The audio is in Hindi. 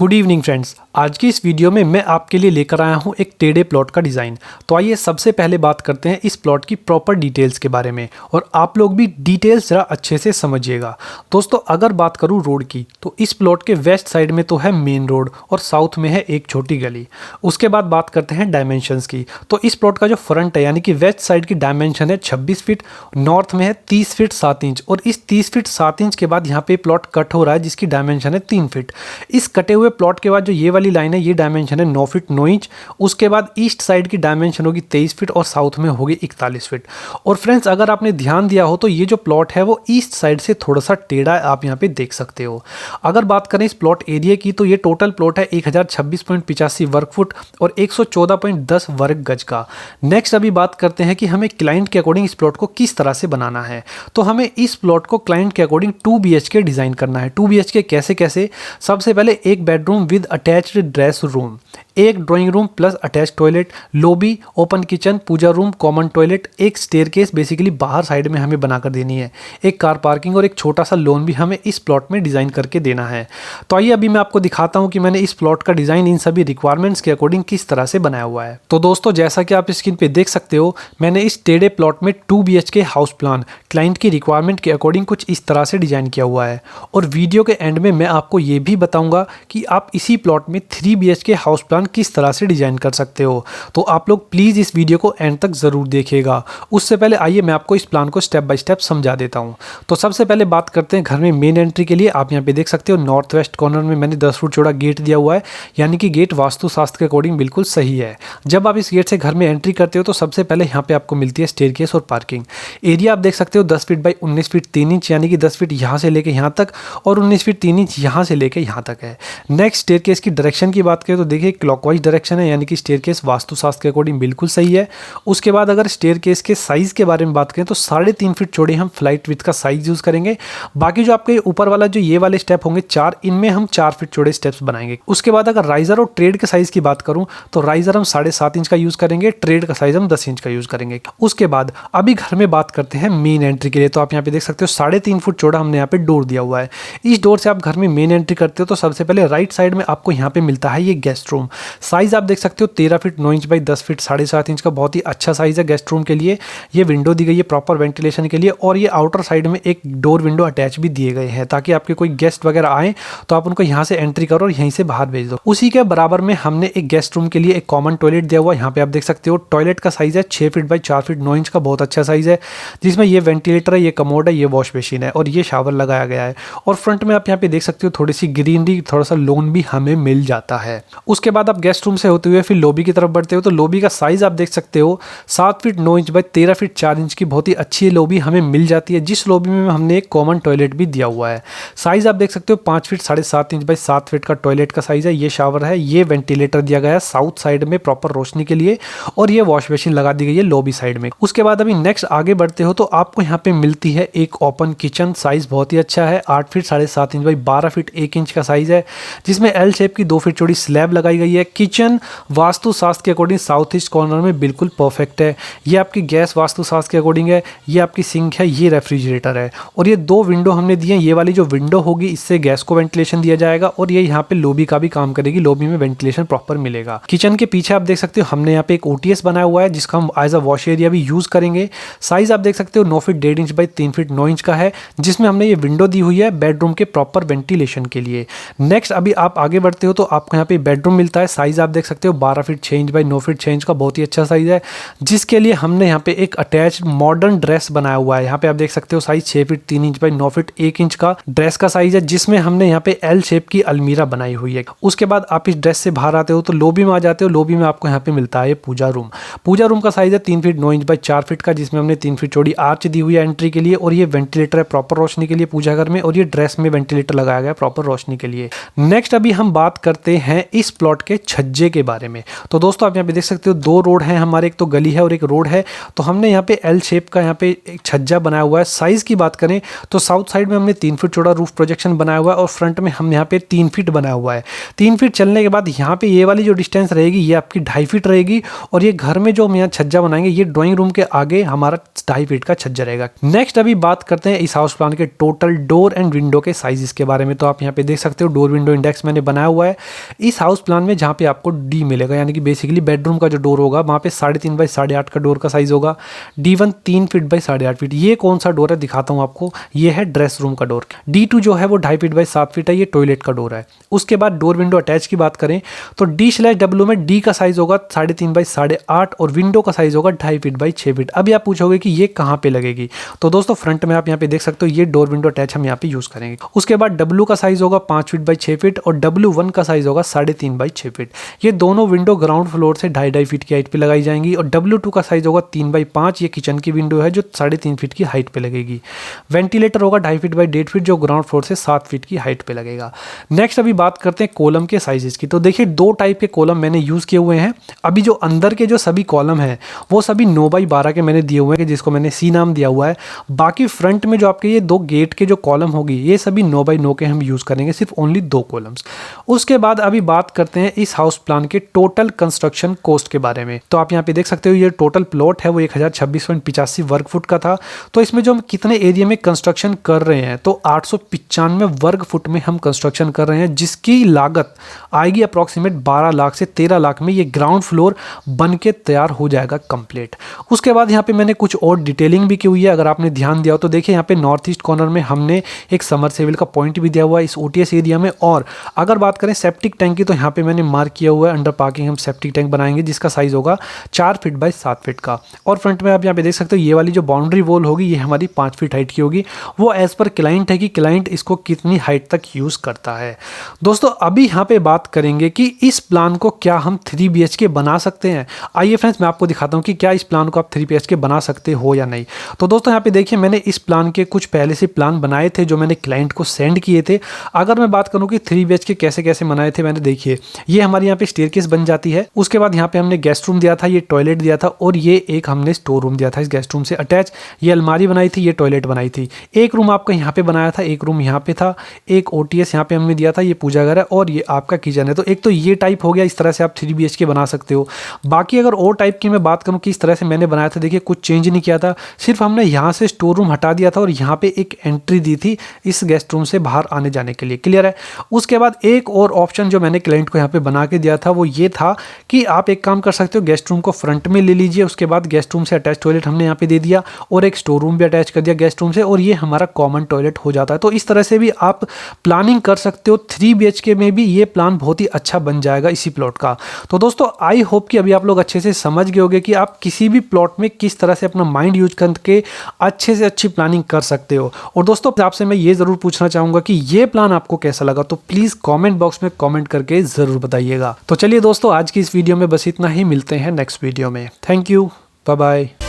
Good evening friends. आज की इस वीडियो में मैं आपके लिए लेकर आया हूं एक टेढ़े प्लॉट का डिज़ाइन। तो आइए सबसे पहले बात करते हैं इस प्लॉट की प्रॉपर डिटेल्स के बारे में, और आप लोग भी डिटेल्स ज़रा अच्छे से समझिएगा। दोस्तों, अगर बात करूं रोड की, तो इस प्लॉट के वेस्ट साइड में तो है मेन रोड और साउथ में है एक छोटी गली। उसके बाद बात करते हैं डायमेंशंस की। तो इस प्लॉट का जो फ्रंट है यानी कि वेस्ट साइड की डायमेंशन है 26 फीट, नॉर्थ में है 30 फीट 7 इंच, और इस 30 फीट 7 इंच के बाद यहाँ पे प्लॉट कट हो रहा है जिसकी डायमेंशन है 3 फीट। इस कटे हुए प्लॉट के बाद जो ये वाली लाइन है ये डायमेंशन है 9 फीट 9 इंच। उसके बाद ईस्ट साइड की डायमेंशन होगी 23 फीट और साउथ में होगी 41 फीट। और फ्रेंड्स, अगर आपने ध्यान दिया हो तो ये जो प्लॉट है वो ईस्ट साइड से थोड़ा सा टेढ़ा है, आप यहाँ पे देख सकते हो। अगर बात करें इस प्लॉट एरिया की, तो ये टोटल प्लॉट है 1026.85 वर्ग फुट और 114.10 वर्ग गज का। नेक्स्ट अभी बात करते हैं कि हमें क्लाइंट के अकॉर्डिंग इस प्लॉट को किस तरह से बनाना है। तो हमें इस प्लॉट को क्लाइंट के अकॉर्डिंग 2 BHK डिजाइन करना है। 2 BHK कैसे कैसे? सबसे पहले एक bedroom with attached dress room, एक drawing room plus attach toilet, lobby, open kitchen, puja room, common toilet, एक स्टेयरकेस बेसिकली बाहर साइड में हमें बनाकर देनी है, एक कार पार्किंग और एक छोटा सा लॉन भी हमें इस प्लॉट में डिज़ाइन करके देना है। तो आइए अभी मैं आपको दिखाता हूं कि मैंने इस प्लॉट का डिज़ाइन इन सभी रिक्वायरमेंट्स के अकॉर्डिंग किस तरह से बनाया हुआ है। तो दोस्तों, जैसा कि आप स्क्रीन पे देख सकते हो, मैंने इस टेढ़े प्लॉट में 2 BHK हाउस प्लान क्लाइंट की रिक्वायरमेंट के अकॉर्डिंग कुछ इस तरह से डिज़ाइन किया हुआ है। और वीडियो के एंड में मैं आपको ये भी बताऊंगा कि आप इसी प्लॉट में 3 BHK हाउस प्लान किस तरह से डिजाइन कर सकते हो। तो आप लोग प्लीज इस वीडियो को एंड तक जरूर देखिएगा। उससे पहले आइए मैं आपको इस प्लान को स्टेप बाय स्टेप समझा देता हूं। तो सबसे पहले बात करते हैं घर में मेन एंट्री के लिए। आप यहां पे देख सकते हो नॉर्थ वेस्ट कॉर्नर में मैंने 10 फुट चौड़ा गेट दिया हुआ है, यानी कि गेट वास्तु शास्त्र के अकॉर्डिंग बिल्कुल सही है। जब आप इस गेट से घर में एंट्री करते हो तो सबसे पहले यहाँ पे आपको मिलती है स्टेयरकेस और पार्किंग एरिया। आप देख सकते हो 10 फीट बाई 19 फीट 3 इंच, यानी कि 10 फीट यहाँ से लेके यहाँ तक और 19 फीट 3 इंच यहाँ से लेके यहाँ तक है। नेक्स्ट स्टेयरकेस की डायरेक्शन की बात करें तो देखिए क्लॉकवाइज डायरेक्शन है, यानी कि स्टेयरकेस वास्तुशास्त्र के अकॉर्डिंग बिल्कुल सही है। उसके बाद अगर स्टेयरकेस के साइज के बारे में बात करें तो 3.5 फीट चौड़े हम फ्लाइट विड्थ का साइज यूज करेंगे। बाकी जो आपके ऊपर वाला जो ये वाले स्टेप होंगे 4, इनमें हम 4 फीट चौड़े स्टेप्स बनाएंगे। उसके बाद अगर राइजर और ट्रेड के साइज की बात करूं तो राइजर हम 7.5 इंच का यूज करेंगे, ट्रेड का साइज हम 10 इंच का यूज करेंगे। उसके बाद अभी घर में बात करते हैं मेन एंट्री के लिए। तो आप यहाँ पे देख सकते हो 3.5 फुट चौड़ा हमने यहाँ पे डोर दिया हुआ है। इस डोर से आप घर में मेन एंट्री करते हो तो सबसे पहले राइट साइड में आपको यहाँ पे मिलता है ये गेस्ट रूम। साइज आप देख सकते हो 13 feet 9 inch by 10 feet 7.5 inch का, बहुत ही अच्छा साइज है गेस्ट रूम के लिए। ये विंडो दी गई है प्रॉपर वेंटिलेशन के लिए, और ये आउटर साइड में एक डोर विंडो अटैच भी दिए गए हैं ताकि आपके कोई गेस्ट वगैरह आए तो आप उनको यहाँ से एंट्री करो और यहीं से बाहर भेज दो। उसी के बराबर में हमने एक गेस्ट रूम के लिए एक कॉमन टॉयलेट दिया हुआ है। यहाँ पे आप देख सकते हो टॉयलेट का साइज है 6 फीट बाई 4 फीट 9 इंच का, बहुत अच्छा साइज है, जिसमें ये वेंटिलेटर है, ये कमोड है, ये वॉश बेसिन है और ये शावर लगाया गया है। और फ्रंट में आप यहाँ पे देख सकते हो थोड़ी सी ग्रीनरी, थोड़ा सा लोन भी हमें मिल जाता है। उसके बाद आप गेस्ट रूम से होते हुए फिर लॉबी की तरफ बढ़ते हो तो लॉबी का साइज आप देख सकते हो 7 feet 9 inch by 13 feet 4 inch की, बहुत ही अच्छी लॉबी हमें मिल जाती है, जिस लॉबी में हमने एक कॉमन टॉयलेट भी दिया हुआ है। साइज आप देख सकते हो 5 फीट 7.5 इंच बाई 7 फीट का टॉयलेट का साइज है। ये शावर है, ये वेंटिलेटर दिया गया है साउथ साइड में प्रॉपर रोशनी के लिए, और ये वॉश बेसिन लगा दी गई है लॉबी साइड में। उसके बाद अभी नेक्स्ट आगे बढ़ते हो तो आपको यहाँ पे मिलती है एक ओपन किचन। साइज बहुत ही अच्छा है, 8 feet 7.5 inch by 12 feet 1 inch का साइज है, जिसमें एल शेप की 2 फीट चौड़ी स्लैब लगाई गई है। किचन वास्तु शास्त्र के अकॉर्डिंग साउथ ईस्ट कॉर्नर में बिल्कुल परफेक्ट है। ये आपकी गैस वास्तु शास्त्र के अकॉर्डिंग है, ये आपकी सिंक है, ये रेफ्रिजरेटर है, और ये 2 विंडो हमने दिए हैं। ये वाली जो विंडो होगी इससे गैस को वेंटिलेशन दिया जाएगा, और ये यहाँ पे लॉबी का भी काम करेगी, लॉबी में वेंटिलेशन प्रॉपर मिलेगा। किचन के पीछे आप देख सकते हो हमने यहाँ पे एक OTS बनाया हुआ है जिसका हम एज अ वॉश एरिया भी यूज करेंगे। साइज आप देख सकते हो 9 feet 1.5 inch by 3 feet 9 inch का है, जिसमें हमने ये विंडो दी हुई है बेडरूम के प्रॉपर वेंटिलेशन के लिए। नेक्स्ट अभी आप आगे बढ़ते हो तो आपको यहाँ पे बेडरूम मिलता है। साइज आप देख सकते हो 12 feet 6 inch by 9 feet 6 inch का, बहुत ही अच्छा साइज है, जिसके लिए हमने यहाँ पे एक अटैच मॉडर्न ड्रेस बनाया हुआ है। यहाँ पे आप देख सकते हो size 6 feet 3 inch by 9 feet 1 inch का ड्रेस का साइज है, जिसमें हमने यहाँ पे एल शेप की अलमीरा बनाई हुई है। उसके बाद आप इस ड्रेस से बाहर आते हो तो लॉबी में आ जाते हो। लॉबी में आपको यहाँ पे मिलता है पूजा रूम। पूजा रूम का साइज है 3 फीट 9 इंच बाई 4 फीट का, जिसमें हमने 3 फीट चौड़ी आर्च दी हुई है एंट्री के लिए, और ये वेंटिलेटर है प्रॉपर रोशनी के लिए पूजा घर में, और ये ड्रेस में वेंटिलेटर लगाया गया प्रॉपर रोशनी के लिए। नेक्स्ट अभी हम बात करते हैं इस प्लॉट के छज्जे के बारे में। तो दोस्तों आप यहाँ पे देख सकते हो 2 रोड हैं हमारे, एक तो गली है और एक रोड है। तो हमने यहाँ पे एल शेप का यहाँ पे एक छज्जा बनाया हुआ है। साइज़ की बात करें तो साउथ साइड में हमने 3 फीट चौड़ा रूफ प्रोजेक्शन बनाया हुआ है और फ्रंट में हम यहाँ पे 3 फीट बनाया हुआ है। 3 फीट चलने के बाद यहाँ पे ये वाली जो डिस्टेंस रहेगी ये आपकी 2.5 फीट रहेगी और ये घर में जो हम यहाँ छज्जा बनाएंगे ये ड्राइंग रूम के आगे हमारा 2.5 फीट का छज्जा रहेगा। नेक्स्ट अभी बात करते हैं इस हाउस प्लान के टोटल डोर एंड विंडो के साइजेस के बारे में। तो आप यहाँ पे देख सकते हो डोर विंडो इंडेक्स मैंने बनाया हुआ है इस हाउस प्लान में, जहाँ पे आपको डी मिलेगा, यानी कि बेसिकली बेडरूम का जो डोर होगा वहाँ पे 3.5 बाई 8.5 का डोर का साइज होगा। D1 3 feet by 8.5 feet. ये कौन सा डोर है दिखाता हूँ आपको, ये है ड्रेस रूम का डोर। D2 जो है वो 2.5 फीट बाई 7 फीट है, ये टॉयलेट का डोर है। उसके बाद डोर विंडो अटैच की बात करें तो D/W में D का साइज होगा 3.5 बाई 8.5 और विंडो का साइज होगा 2.5 फीट बाई 6 फीट। अभी आप पूछोगे कि ये कहाँ पे लगेगी, तो दोस्तों फ्रंट में आप यहाँ पे देख सकते हो ये डोर विंडो अटैच हम यहाँ पे यूज करेंगे। उसके बाद W का साइज होगा 5 फीट बाई 6 फीट और W1 का साइज होगा 3.5 बाई 6 फीट। ये दोनों विंडो ग्राउंड फ्लोर से 2.5 फीट की हाइट पे लगाई जाएंगी और W2 का साइज होगा 3 बाई 5, ये किचन की विंडो है जो 3.5 फीट की हाइट पे लगेगी। वेंटिलेटर होगा 2.5 फीट बाई 1.5 फीट जो ग्राउंड फ्लोर से 7 फीट की हाइट पे लगेगा। नेक्स्ट अभी बात करते हैं कॉलम के साइजेस की। तो देखिए 2 टाइप के कॉलम मैंने यूज किए हुए हैं। अभी जो अंदर के जो सभी कॉलम हैं वो सभी 9 बाई 12 के मैंने दिए हुए हैं, जिसको मैंने C नाम दिया हुआ है। बाकी फ्रंट में जो आपके ये 2 गेट के जो कॉलम होगी ये सभी 9 बाई 9 के हम यूज करेंगे, सिर्फ ओनली 2 कॉलम्स। उसके बाद अभी बात करते हैं इस हाउस प्लान के टोटल कंस्ट्रक्शन कॉस्ट के बारे में। तो आप यहाँ पे देख सकते हो ये टोटल प्लॉट है वो 1026.85 वर्ग फुट का था। तो इसमें जो हम कितने एरिया में कंस्ट्रक्शन कर रहे हैं तो 895 वर्ग फुट में हम कंस्ट्रक्शन कर रहे हैं, जिसकी लागत आएगी अप्रॉक्सीमेट 12 लाख से 13 लाख में ये ग्राउंड फ्लोर बन के तैयार हो जाएगा कंप्लीट। उसके बाद यहाँ पे मैंने कुछ और डिटेलिंग भी की हुई है, अगर आपने ध्यान दिया हो तो देखिए यहाँ पे नॉर्थ ईस्ट कॉर्नर में हमने एक समरसेबल का पॉइंट भी दिया हुआ है इस OTS एरिया में। और अगर बात करें सेप्टिक टैंक की तो यहाँ पे मैंने मार्क किया हुआ है अंडर पार्किंग हम सेप्टिक टैंक बनाएंगे, जिसका साइज होगा 4 फीट बाई 7 फीट का। और फ्रंट में आप यहाँ पे देख सकते हो ये वाली जो बाउंड्री वॉल होगी ये हमारी 5 फीट हाइट की होगी। वो एज पर क्लाइंट है कि क्लाइंट इसको कितनी हाइट तक यूज करता है। दोस्तों अभी यहाँ पे बात करेंगे कि इस प्लान को क्या हम 3 BHK बना सकते हैं। आइए फ्रेंड्स मैं आपको दिखाता हूँ कि क्या इस प्लान को आप 3 BHK बना सकते हो या नहीं। तो दोस्तों यहाँ पे देखिए मैंने इस प्लान के कुछ पहले से प्लान बनाए थे जो मैंने क्लाइंट को सेंड किए थे। अगर मैं बात करूँ कि 3 BHK कैसे कैसे बनाए थे, मैंने देखिए ये हमारे यहाँ पे स्टेयरकेस बन जाती है। उसके बाद यहाँ पे हमने गेस्ट रूम दिया था, ये टॉयलेट दिया था और ये एक हमने स्टोर रूम दिया था इस गेस्ट रूम से अटैच। ये अलमारी बनाई थी, ये टॉयलेट बनाई थी। एक रूम आपका यहाँ पे बनाया था, एक रूम यहाँ पे था, एक OTS यहाँ पे हमने दिया था, ये पूजा घर है और ये आपका किचन है। तो एक तो ये टाइप हो गया, इस तरह से आप 3 BHK बना सकते हो। बाकी अगर और टाइप की मैं बात करूँ कि इस तरह से मैंने बनाया था, देखिए कुछ चेंज नहीं किया था, सिर्फ हमने यहाँ से स्टोर रूम हटा दिया था और यहाँ पे एक एंट्री दी थी इस गेस्ट रूम से बाहर आने जाने के लिए। क्लियर है। उसके बाद एक और ऑप्शन जो मैंने क्लाइंट को यहाँ पे बना के दिया था वो ये था कि आप एक काम कर सकते हो, गेस्ट रूम को फ्रंट में ले लीजिए। उसके बाद गेस्ट रूम से अटैच टॉयलेट हमने यहाँ पे दे दिया और एक स्टोर रूम भी अटैच कर दिया गेस्ट रूम से और ये हमारा कॉमन टॉयलेट हो जाता है। तो इस तरह से भी आप प्लानिंग कर सकते हो। 3 BHK में भी ये प्लान बहुत ही अच्छा बन जाएगा इसी प्लॉट का। तो दोस्तों आई होप कि अभी आप लोग अच्छे से समझ गए होंगे कि आप किसी भी प्लॉट में किस तरह से अपना माइंड यूज करके अच्छे से अच्छी प्लानिंग कर सकते हो। और दोस्तों आपसे मैं ये ज़रूर पूछना चाहूँगा कि ये प्लान आपको कैसा लगा, तो प्लीज़ कमेंट बॉक्स में कमेंट करके ज़रूर बताइएगा। तो चलिए दोस्तों आज की इस वीडियो में बस इतना ही, मिलते हैं नेक्स्ट वीडियो में। Thank you, bye bye.